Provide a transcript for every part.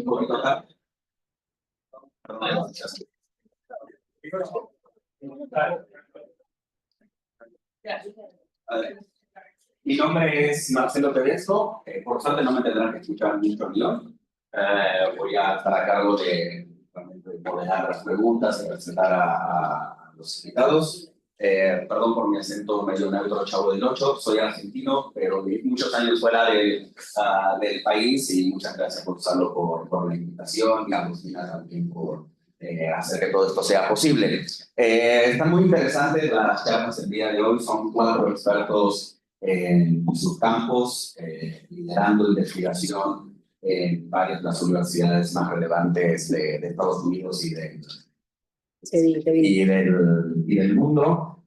un poquito tarde. Mi nombre es Marcelo Tedesco. Por suerte no me tendrán que escuchar mucho guión. Voy a estar a cargo de moderar las preguntas y presentar a los invitados. Perdón por mi acento medio neutro, chavo del 8. Soy argentino, pero viví muchos años fuera del país y muchas gracias por usarlo por la invitación y a Agustina también por hacer que todo esto sea posible. Están muy interesantes las charlas el día de hoy. Son 4 expertos en sus campos, liderando investigación en varias de las universidades más relevantes de Estados Unidos y del mundo,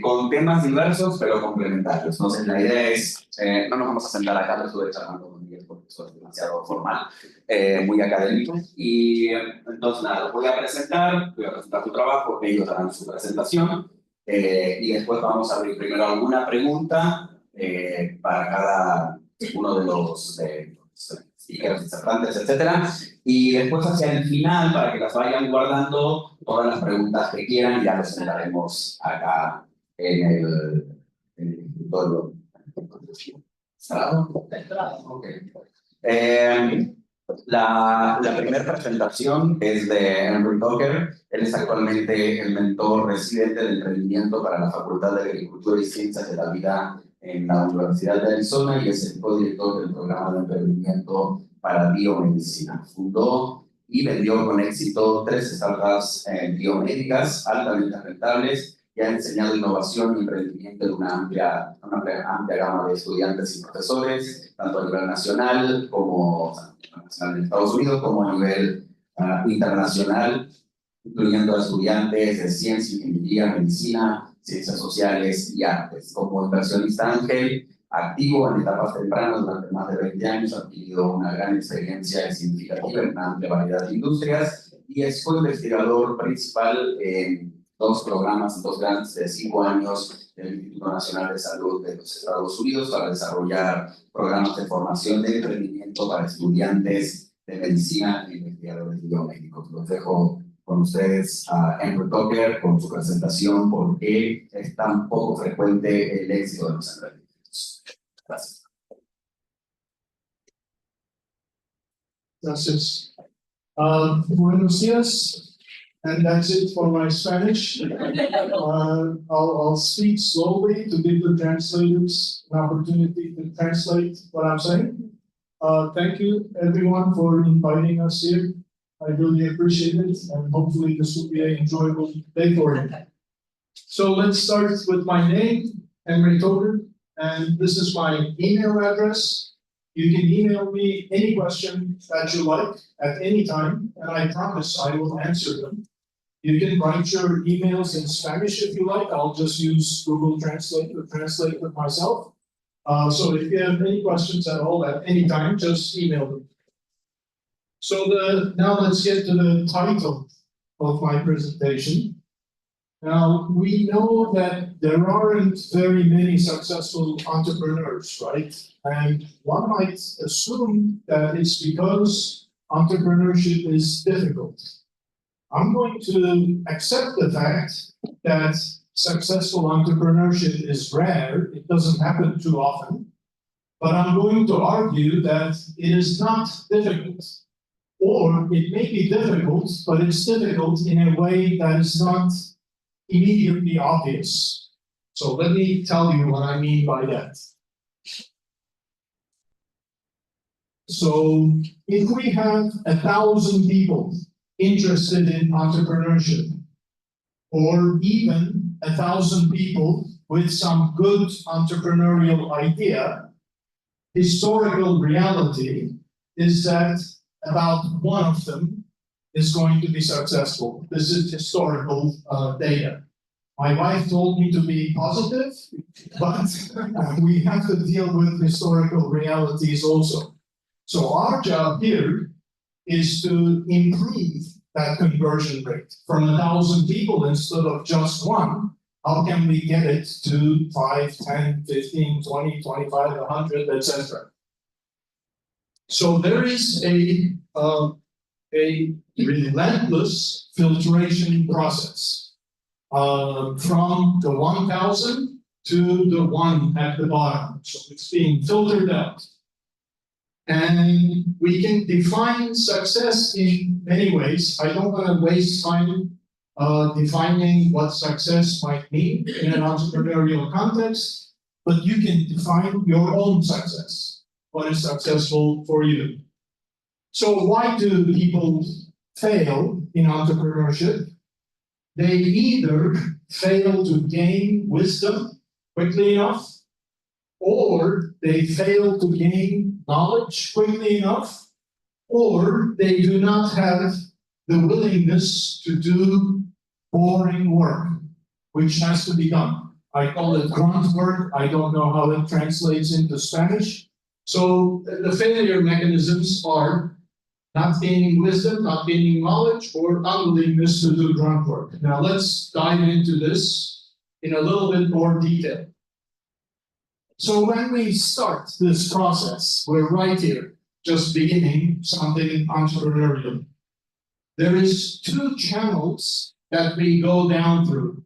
con temas diversos pero complementarios. Entonces la idea es, no nos vamos a sentar acá, pero estuve charlando con Miguel porque eso es demasiado formal, muy académico, y entonces nada, voy a presentar tu trabajo, ellos harán su presentación, y después vamos a abrir primero alguna pregunta para cada uno de los speakers, disertantes, etcétera, y después hacia el final, para que las vayan guardando, todas las preguntas que quieran, ya los sentaremos acá en el escritorio. ¿Cerrado? Okay. La primera presentación es de Emre Toker. Él es actualmente el mentor residente de emprendimiento para la Facultad de Agricultura y Ciencias de la Vida en la Universidad de Arizona y es el codirector del programa de emprendimiento para biomedicina. Fundó y vendió con éxito 3 startups biomédicas altamente rentables y ha enseñado innovación y emprendimiento en una amplia gama de estudiantes y profesores, tanto a nivel nacional como en Estados Unidos, como a nivel internacional, incluyendo a estudiantes de ciencia, ingeniería, medicina, ciencias sociales y artes. Como inversionista ángel, activo en etapas tempranas durante más de 20 años, ha adquirido una gran experiencia significativa en una amplia variedad de industrias y es co-investigador principal en 2 programas, 2 grants de 5 años del Instituto Nacional de Salud de los Estados Unidos para desarrollar programas de formación de emprendimiento para estudiantes de medicina e investigadores biomédicos. Los dejo con ustedes a Emre Toker con su presentación ¿Por qué es tan poco frecuente el éxito de los emprendimientos? Gracias. Gracias. Buenos días. And that's it for my Spanish. I'll speak slowly to give the translators an opportunity to translate what I'm saying. Thank you, everyone, for inviting us here. I really appreciate it, and hopefully this will be an enjoyable day for you. So let's start with my name, Emre Toker, and this is my email address. You can email me any question that you like at any time, and I promise I will answer them. You can write your emails in Spanish if you like. I'll just use Google Translate to translate it myself. So if you have any questions at all at any time, just email them. So now let's get to the title of my presentation. Now, we know that there aren't very many successful entrepreneurs, right? And one might assume that it's because entrepreneurship is difficult. I'm going to accept the fact that successful entrepreneurship is rare. It doesn't happen too often. But I'm going to argue that it is not difficult. Or it may be difficult, but it's difficult in a way that is not immediately obvious. So let me tell you what I mean by that. So if we have 1,000 people interested in entrepreneurship, or even 1,000 people with some good entrepreneurial idea, historical reality is that about one of them is going to be successful. This is historical data. My wife told me to be positive, but we have to deal with historical realities also. So our job here is to improve that conversion rate from 1,000 people instead of just one. How can we get it to 5, 10, 15, 20, 25, 100, etc.? So there is a a relentless filtration process from the 1,000 to the 1 at the bottom. So it's being filtered out. And we can define success in many ways. I don't want to waste time defining what success might mean in an entrepreneurial context, but you can define your own success. What is successful for you? So why do people fail in entrepreneurship? They either fail to gain wisdom quickly enough, or they fail to gain knowledge quickly enough, or they do not have the willingness to do boring work, which has to be done. I call it grunt work. I don't know how it translates into Spanish. So the failure mechanisms are not gaining wisdom, not gaining knowledge, or unwillingness to do grunt work. Now let's dive into this in a little bit more detail. So when we start this process, we're right here, just beginning something entrepreneurial. There is 2 channels that we go down through.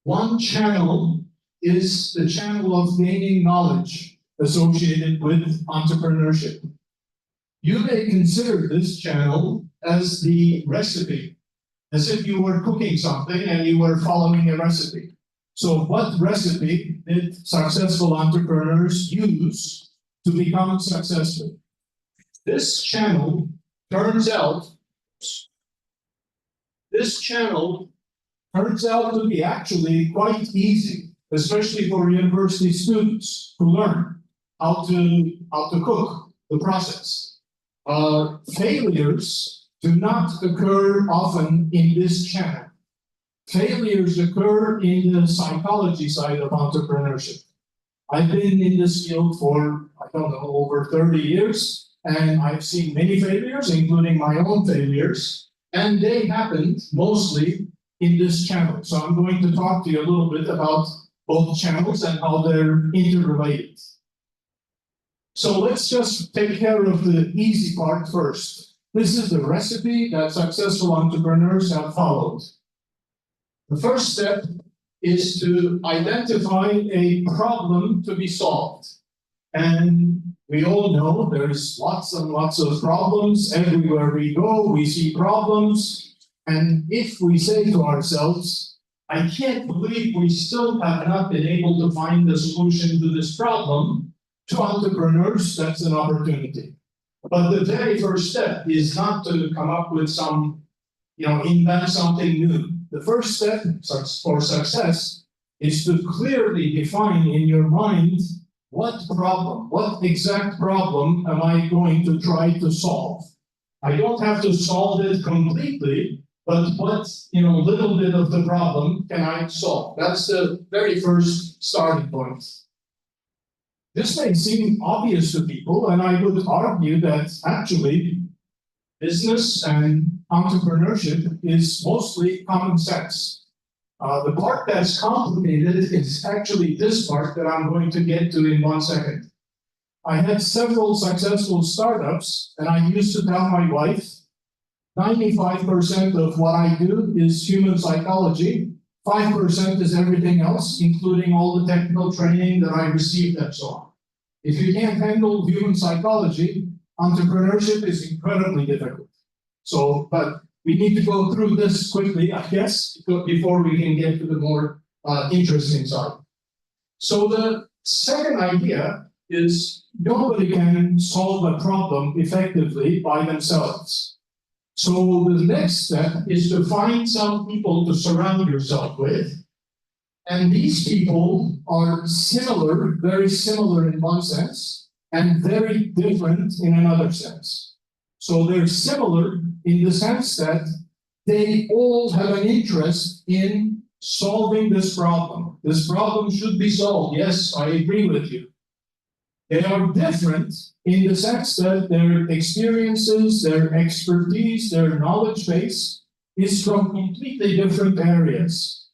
One channel is the channel of gaining knowledge associated with entrepreneurship. You may consider this channel as the recipe, as if you were cooking something and you were following a recipe. So what recipe did successful entrepreneurs use to become successful? This channel turns out to be actually quite easy, especially for university students to learn how to cook the process. Failures do not occur often in this channel. Failures occur in the psychology side of entrepreneurship. I've been in this field for, over 30 years, and I've seen many failures, including my own failures, and they happened mostly in this channel. So I'm going to talk to you a little bit about both channels and how they're interrelated. So let's just take care of the easy part first. This is the recipe that successful entrepreneurs have followed. The first step is to identify a problem to be solved. And we all know there's lots and lots of problems. Everywhere we go, we see problems. And if we say to ourselves, I can't believe we still have not been able to find the solution to this problem, to entrepreneurs, that's an opportunity. But the very first step is not to come up with invent something new. The first step for success is to clearly define in your mind what exact problem am I going to try to solve. I don't have to solve it completely, but what little bit of the problem can I solve? That's the very first starting point. This may seem obvious to people, and I would argue that actually business and entrepreneurship is mostly common sense. The part that's complicated is actually this part that I'm going to get to in 1 second. I had several successful startups, and I used to tell my wife, 95% of what I do is human psychology, 5% is everything else, including all the technical training that I received and so on. If you can't handle human psychology, entrepreneurship is incredibly difficult. But we need to go through this quickly, I guess, before we can get to the more interesting side. So the second idea is nobody can solve a problem effectively by themselves. So the next step is to find some people to surround yourself with. And these people are similar, very similar in one sense, and very different in another sense. So they're similar in the sense that they all have an interest in solving this problem. This problem should be solved. Yes, I agree with you. They are different in the sense that their experiences, their expertise, their knowledge base is from completely different areas.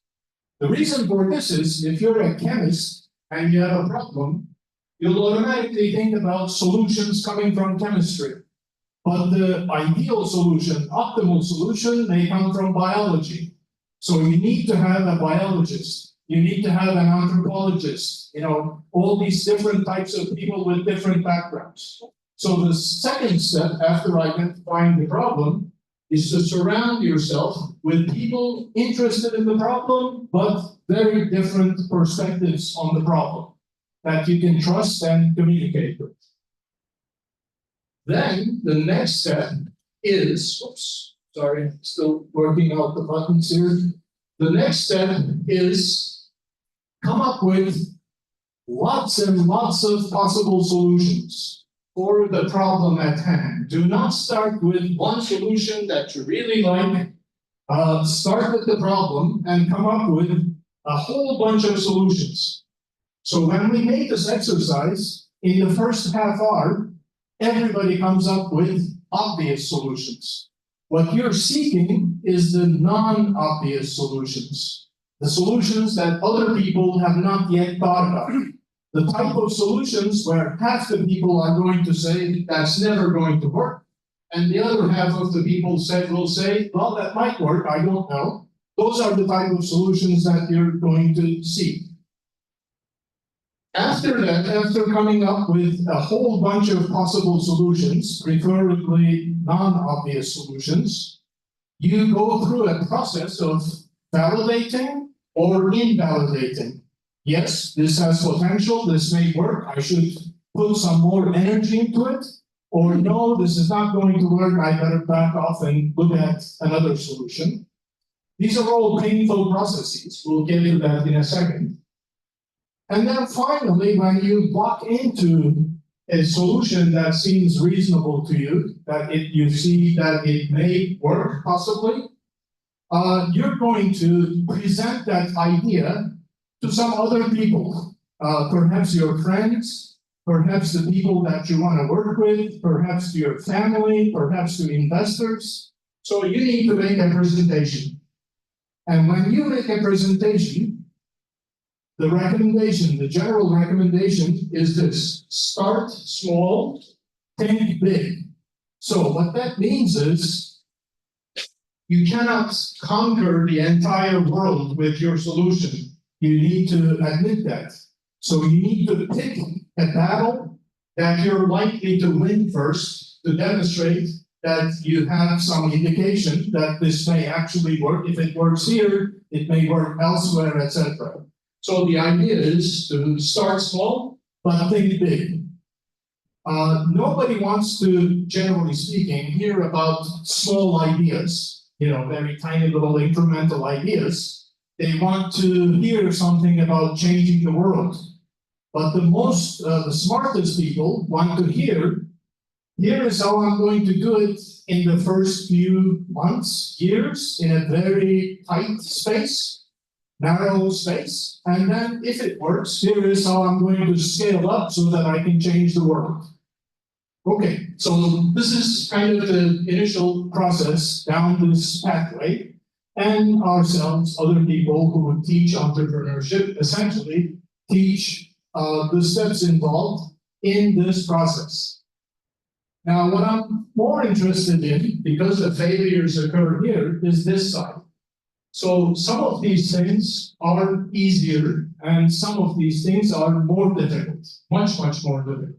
The reason for this is if you're a chemist and you have a problem, you'll automatically think about solutions coming from chemistry. But the ideal solution, optimal solution, may come from biology. So you need to have a biologist, you need to have an anthropologist, all these different types of people with different backgrounds. So the second step after identifying the problem is to surround yourself with people interested in the problem, but very different perspectives on the problem that you can trust and communicate with. Then the next step is, still working out the buttons here. The next step is come up with lots and lots of possible solutions for the problem at hand. Do not start with one solution that you really like. Start with the problem and come up with a whole bunch of solutions. So when we make this exercise, in the first half hour, everybody comes up with obvious solutions. What you're seeking is the non-obvious solutions, the solutions that other people have not yet thought about. The type of solutions where half the people are going to say that's never going to work, and the other half of the people will say, well, that might work, I don't know. Those are the type of solutions that you're going to seek. After that, after coming up with a whole bunch of possible solutions, preferably non-obvious solutions, you go through a process of validating or invalidating. Yes, this has potential, this may work, I should put some more energy into it, or no, this is not going to work, I better back off and look at another solution. These are all painful processes, we'll get into that in a second. And then finally, when you walk into a solution that seems reasonable to you, that you see that it may work possibly, you're going to present that idea to some other people, perhaps your friends, perhaps the people that you want to work with, perhaps to your family, perhaps to investors. So you need to make a presentation. And when you make a presentation, the recommendation, the general recommendation is this: start small, think big. So what that means is you cannot conquer the entire world with your solution. You need to admit that. So you need to pick a battle that you're likely to win first to demonstrate that you have some indication that this may actually work. If it works here, it may work elsewhere, etc. So the idea is to start small, but think big. Nobody wants to, generally speaking, hear about small ideas, very tiny little incremental ideas. They want to hear something about changing the world. But the smartest people want to hear, here is how I'm going to do it in the first few months, years, in a very tight space, narrow space, and then if it works, here is how I'm going to scale up so that I can change the world. Okay, so this is kind of the initial process down this pathway, and ourselves, other people who would teach entrepreneurship, essentially teach the steps involved in this process. Now, what I'm more interested in, because the failures occur here, is this side. So some of these things are easier, and some of these things are more difficult, much, much more difficult.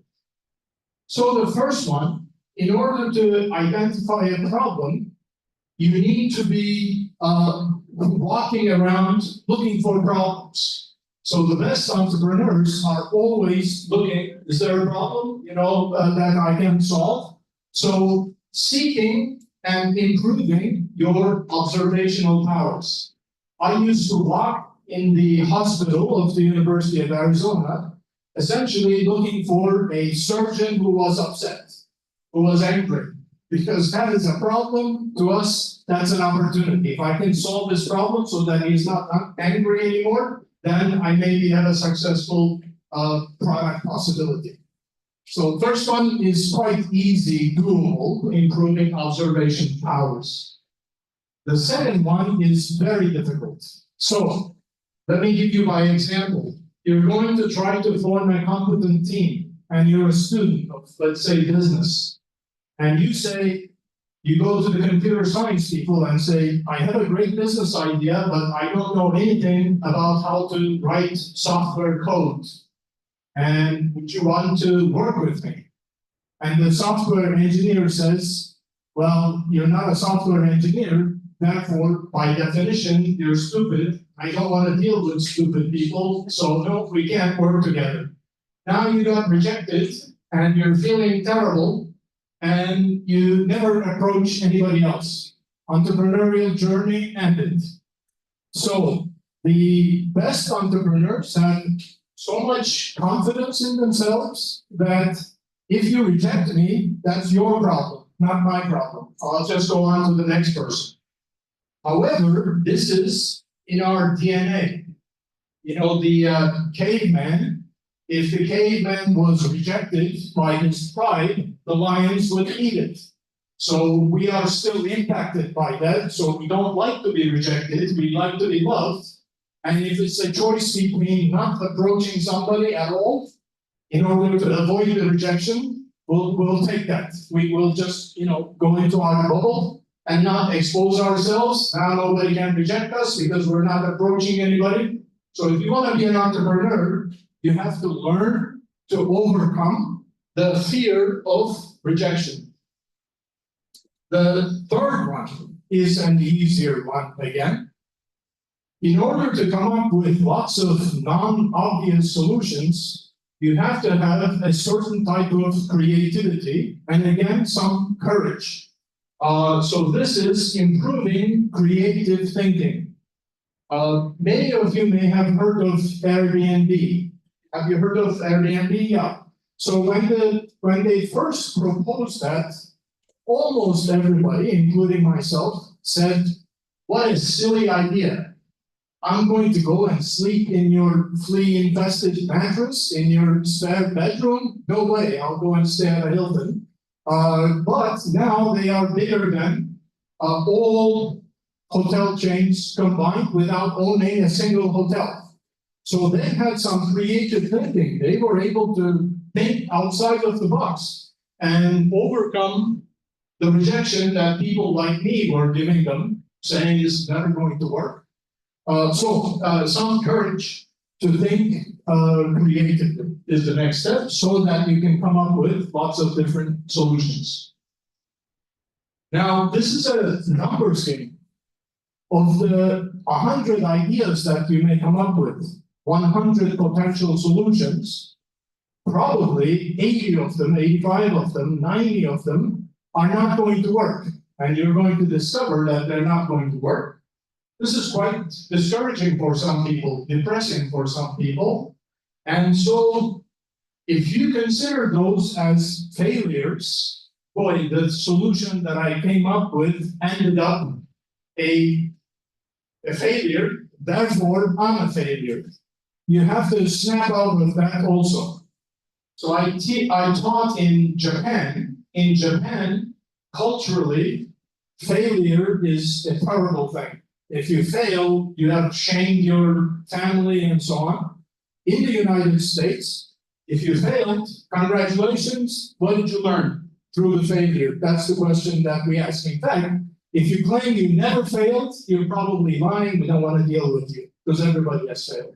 So the first one, in order to identify a problem, you need to be walking around looking for problems. So the best entrepreneurs are always looking, is there a problem, that I can solve? So seeking and improving your observational powers. I used to walk in the hospital of the University of Arizona, essentially looking for a surgeon who was upset, who was angry, because that is a problem to us, that's an opportunity. If I can solve this problem so that he's not angry anymore, then I maybe have a successful product possibility. So first one is quite easy, doable, improving observation powers. The second one is very difficult. So let me give you my example. You're going to try to form a competent team, and you're a student of, let's say, business. And you go to the computer science people and say, I have a great business idea, but I don't know anything about how to write software code. And would you want to work with me? And the software engineer says, well, you're not a software engineer, therefore, by definition, you're stupid. I don't want to deal with stupid people, so no, we can't work together. Now you got rejected, and you're feeling terrible, and you never approach anybody else. Entrepreneurial journey ended. So the best entrepreneurs have so much confidence in themselves that if you reject me, that's your problem, not my problem. I'll just go on to the next person. However, this is in our DNA. You know, the caveman, if the caveman was rejected by his tribe, the lions would eat it. So we are still impacted by that. So we don't like to be rejected. We like to be loved. And if it's a choice between not approaching somebody at all in order to avoid the rejection, we'll take that. We will just, go into our bubble and not expose ourselves. Now nobody can reject us because we're not approaching anybody. So if you want to be an entrepreneur, you have to learn to overcome the fear of rejection. The third one is an easier one again. In order to come up with lots of non-obvious solutions, you have to have a certain type of creativity and again, some courage. So this is improving creative thinking. Many of you may have heard of Airbnb. Have you heard of Airbnb? Yeah. So when they first proposed that, almost everybody, including myself, said, what a silly idea. I'm going to go and sleep in your flea-infested mattress in your spare bedroom? No way, I'll go and stay at a Hilton. But now they are bigger than all hotel chains combined without owning a single hotel. So they had some creative thinking. They were able to think outside of the box and overcome the rejection that people like me were giving them, saying this is never going to work. So some courage to think creatively is the next step so that you can come up with lots of different solutions. Now, this is a numbers game. Of the 100 ideas that you may come up with, 100 potential solutions, probably 80 of them, 85 of them, 90 of them are not going to work. And you're going to discover that they're not going to work. This is quite discouraging for some people, depressing for some people. And so if you consider those as failures, boy, the solution that I came up with ended up a failure, therefore I'm a failure. You have to snap out of that also. So I taught in Japan. In Japan, culturally, failure is a terrible thing. If you fail, you have shamed your family and so on. In the United States, if you failed, congratulations, what did you learn through the failure? That's the question that we ask. In fact, if you claim you never failed, you're probably lying. We don't want to deal with you because everybody has failed.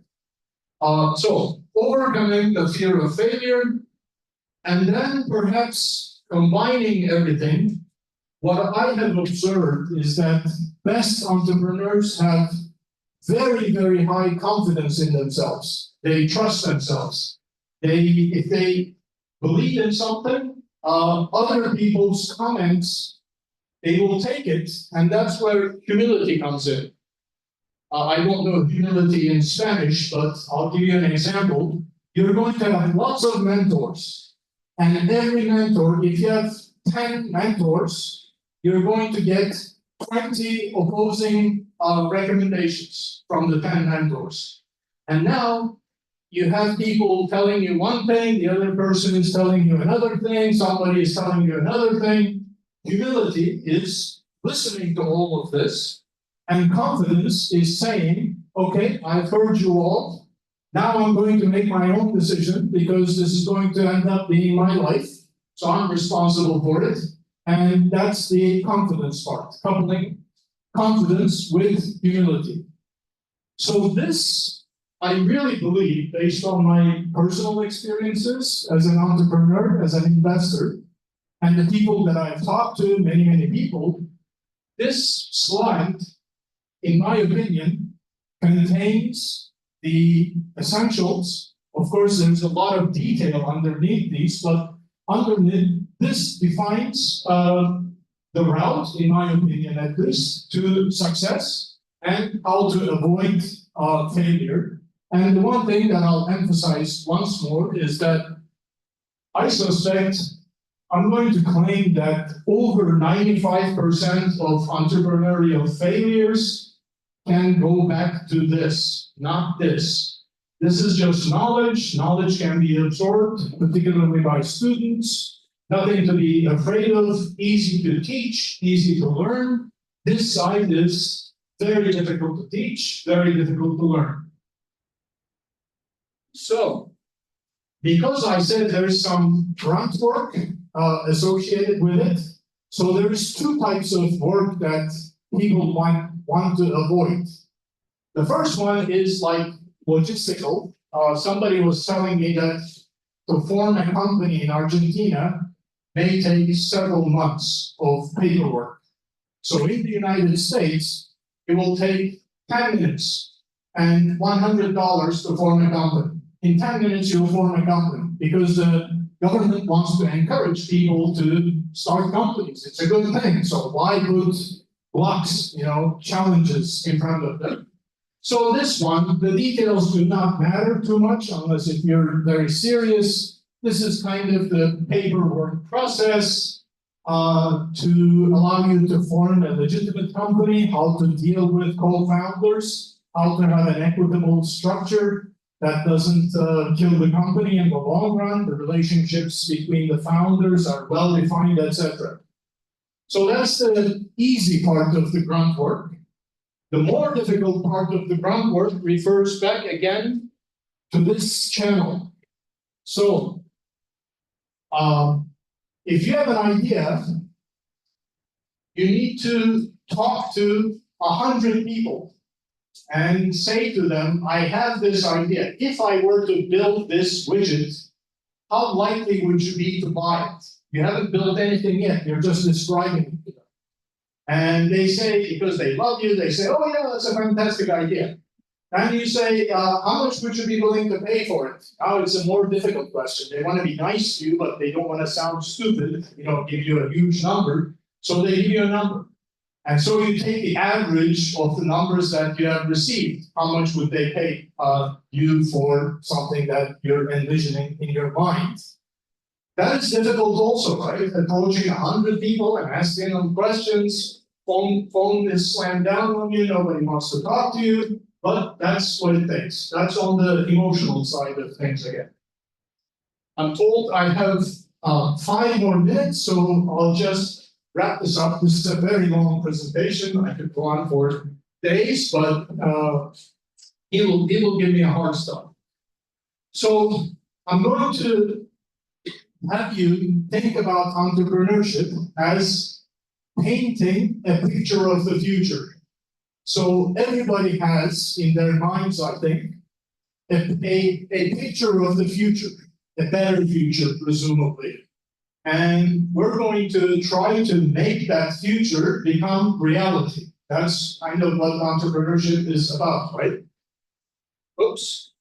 So overcoming the fear of failure, and then perhaps combining everything. What I have observed is that best entrepreneurs have very, very high confidence in themselves. They trust themselves. If they believe in something, other people's comments, they will take it, and that's where humility comes in. I don't know humility in Spanish, but I'll give you an example. You're going to have lots of mentors, and every mentor, if you have 10 mentors, you're going to get 20 opposing recommendations from the 10 mentors. And now you have people telling you one thing, the other person is telling you another thing, somebody is telling you another thing. Humility is listening to all of this, and confidence is saying, okay, I've heard you all. Now I'm going to make my own decision because this is going to end up being my life. So I'm responsible for it. And that's the confidence part, coupling confidence with humility. So this, I really believe, based on my personal experiences as an entrepreneur, as an investor, and the people that I've talked to, many, many people, this slide, in my opinion, contains the essentials. Of course, there's a lot of detail underneath these, but underneath this defines the route, in my opinion at least, to success and how to avoid failure. And the one thing that I'll emphasize once more is that I suspect, I'm going to claim that over 95% of entrepreneurial failures can go back to this, not this. This is just knowledge. Knowledge can be absorbed, particularly by students. Nothing to be afraid of, easy to teach, easy to learn. This side is very difficult to teach, very difficult to learn. So, because I said there's some grunt work associated with it, so there's two types of work that people might want to avoid. The first one is like logistical. Somebody was telling me that to form a company in Argentina may take several months of paperwork. So in the United States, it will take 10 minutes and $100 to form a company. In 10 minutes, you'll form a company because the government wants to encourage people to start companies. It's a good thing. So why put blocks, challenges in front of them? So this one, the details do not matter too much unless if you're very serious. This is kind of the paperwork process to allow you to form a legitimate company, how to deal with co-founders, how to have an equitable structure that doesn't kill the company in the long run. The relationships between the founders are well defined, etc. So that's the easy part of the grunt work. The more difficult part of the grunt work refers back again to this channel. So, if you have an idea, you need to talk to 100 people and say to them, I have this idea. If I were to build this widget, how likely would you be to buy it? You haven't built anything yet, you're just describing it to them. And they say, because they love you, they say, oh yeah, that's a fantastic idea. And you say, how much would you be willing to pay for it? Now it's a more difficult question. They want to be nice to you, but they don't want to sound stupid, give you a huge number. So they give you a number. And so you take the average of the numbers that you have received. How much would they pay you for something that you're envisioning in your mind? That is difficult also, right? Approaching 100 people and asking them questions. Phone is slammed down on you. Nobody wants to talk to you. But that's what it takes. That's on the emotional side of things again. I'm told I have 5 more minutes, so I'll just wrap this up. This is a very long presentation. I could go on for days, but he will give me a hard stop. So I'm going to have you think about entrepreneurship as painting a picture of the future. So everybody has in their minds, I think, a picture of the future, a better future, presumably. And we're going to try to make that future become reality. That's kind of what entrepreneurship is about, right? Oops.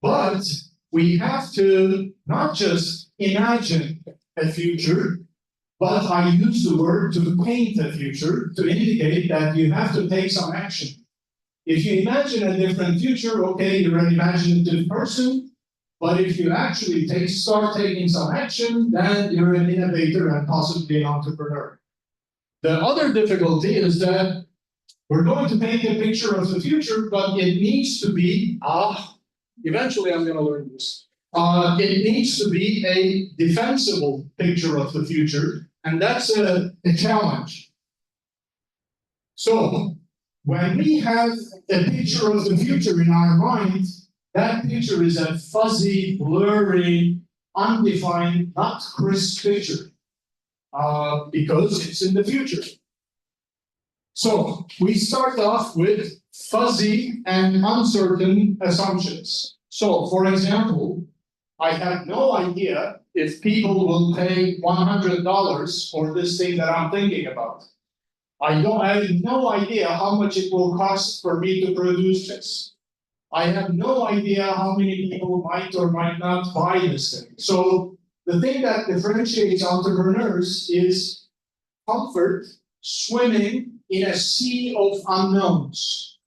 But we have to not just imagine a future, but I use the word to paint a future to indicate that you have to take some action. If you imagine a different future, okay, you're an imaginative person, but if you actually start taking some action, then you're an innovator and possibly an entrepreneur. The other difficulty is that we're going to paint a picture of the future, but it needs to be, eventually I'm going to learn this. It needs to be a defensible picture of the future. And that's a challenge. So when we have a picture of the future in our mind, that picture is a fuzzy, blurry, undefined, not crisp picture, because it's in the future. So we start off with fuzzy and uncertain assumptions. So, for example, I have no idea if people will pay $100 for this thing that I'm thinking about. I have no idea how much it will cost for me to produce this. I have no idea how many people might or might not buy this thing. So the thing that differentiates entrepreneurs is comfort swimming in a sea of unknowns.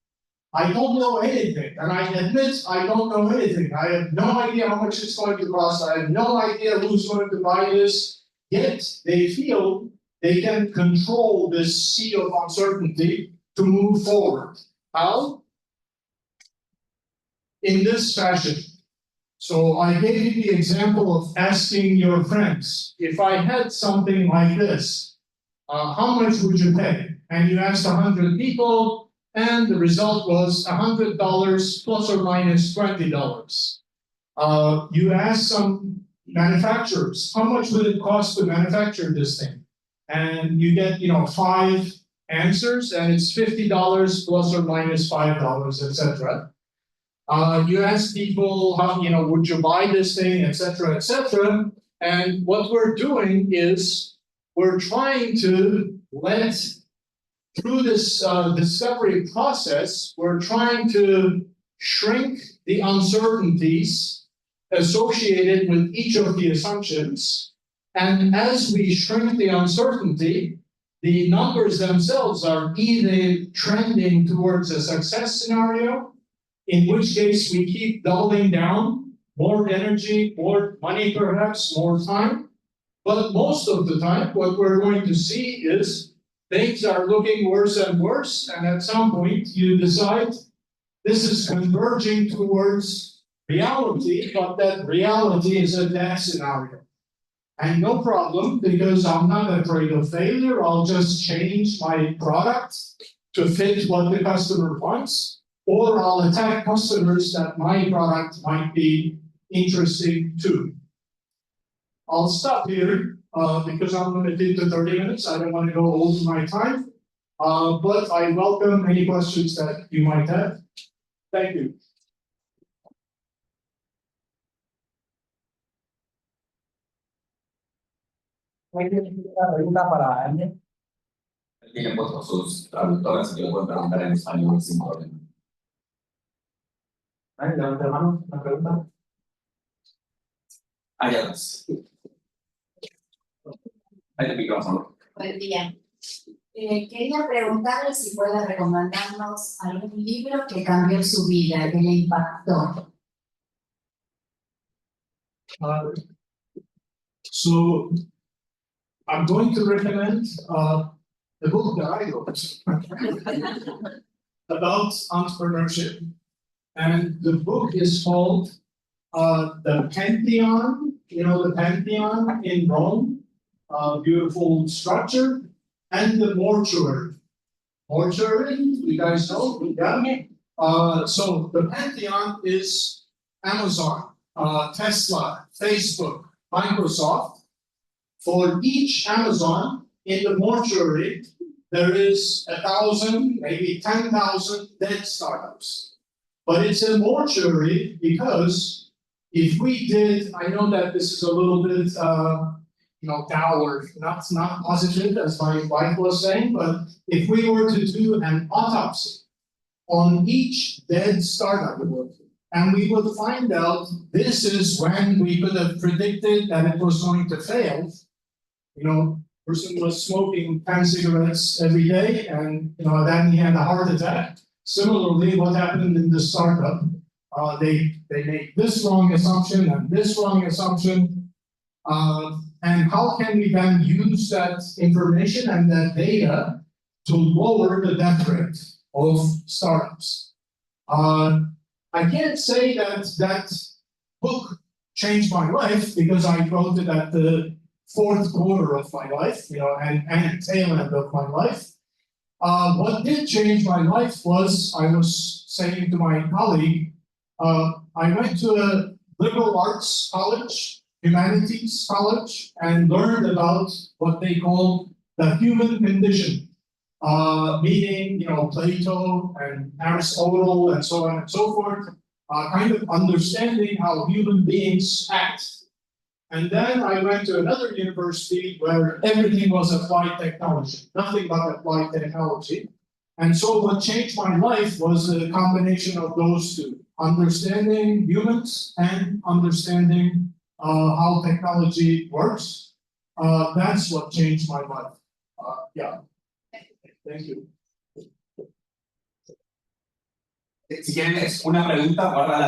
I don't know anything, and I admit I don't know anything. I have no idea how much it's going to cost. I have no idea who's going to buy this. Yet they feel they can control this sea of uncertainty to move forward. How? In this fashion. So I gave you the example of asking your friends, if I had something like this, how much would you pay? And you asked 100 people, and the result was $100 plus or minus $20. You asked some manufacturers, how much would it cost to manufacture this thing? And you get, 5 answers, and it's $50 plus or minus $5, etc. You ask people, how, would you buy this thing, etc., etc. And what we're doing is we're trying to through this discovery process, we're trying to shrink the uncertainties associated with each of the assumptions. And as we shrink the uncertainty, the numbers themselves are either trending towards a success scenario, in which case we keep doubling down, more energy, more money perhaps, more time. But most of the time, what we're going to see is things are looking worse and worse, and at some point you decide this is converging towards reality, but that reality is a death scenario. And no problem, because I'm not afraid of failure. I'll just change my product to fit what the customer wants, or I'll attack customers that my product might be interesting to. I'll stop here because I'm limited to 30 minutes. I don't want to go over my time, but I welcome any questions that you might have. Thank you. Una pregunta para Emre. Tiene puestos sus traductores, así que lo pueden preguntar en español sin problema. Levanta la mano, una pregunta. Hay atrás. Hay el micrófono. Buen día. Quería preguntarle si puede recomendarnos algún libro que cambió su vida, que le impactó. So I'm going to recommend the book that I wrote about entrepreneurship. And the book is called The Pantheon, the Pantheon in Rome, beautiful structure, and the mortuary. Mortuary, you guys know? Yeah. So the Pantheon is Amazon, Tesla, Facebook, Microsoft. For each Amazon in the mortuary, there is 1,000, maybe 10,000 dead startups. But it's a mortuary because if we did, I know that this is a little bit, dour, not positive, as my wife was saying, but if we were to do an autopsy on each dead startup, and we would find out this is when we could have predicted that it was going to fail. Person was smoking 10 cigarettes every day, and then he had a heart attack. Similarly, what happened in the startup? They made this wrong assumption and this wrong assumption. And how can we then use that information and that data to lower the death rate of startups? I can't say that book changed my life because I wrote it at the fourth quarter of my life, and tail end of my life. What did change my life was, I was saying to my colleague, I went to a liberal arts college humanities college and learned about what they call the human condition, meaning, Plato and Aristotle and so on and so forth, kind of understanding how human beings act. And then I went to another university where everything was applied technology, nothing but applied technology. And so what changed my life was a combination of those two, understanding humans and understanding how technology works. That's what changed my life. Yeah. Thank you. Si quieren una pregunta, guárdala.